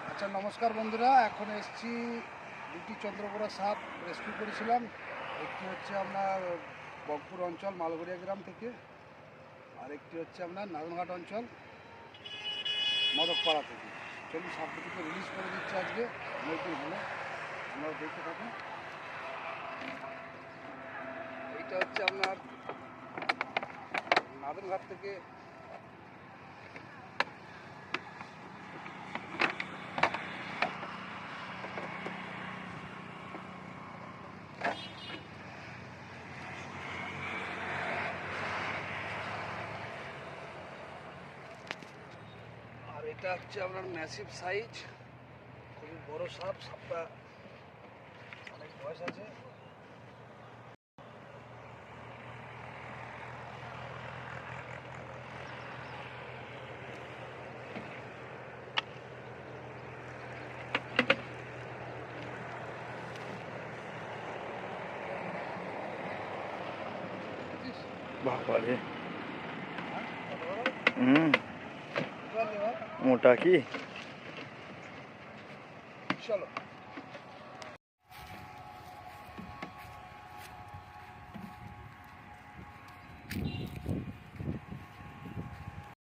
আচ্ছা, নমস্কার বন্ধুরা। এখন এসছি দুটি চন্দ্রকোড়া সাপ রেস্কিউ করেছিলাম। একটি হচ্ছে আপনার বগপুর অঞ্চল মালগড়িয়া গ্রাম থেকে, আর একটি হচ্ছে আপনার নারায়ণঘাট অঞ্চল মদকপাড়া থেকে। চলুন সাপ দুটিকে রিলিজ করে দিচ্ছি আজকে অনেকদিন হলো, আপনারা দেখতে থাকুন। এইটা হচ্ছে আপনার নারায়ণঘাট থেকে আর এটা হচ্ছে আপনার ম্যাসিভ সাইজ, খুবই বড় সাপ। সাপটা অনেক বয়স আছে। বাবারে, মোটা কি? চলো।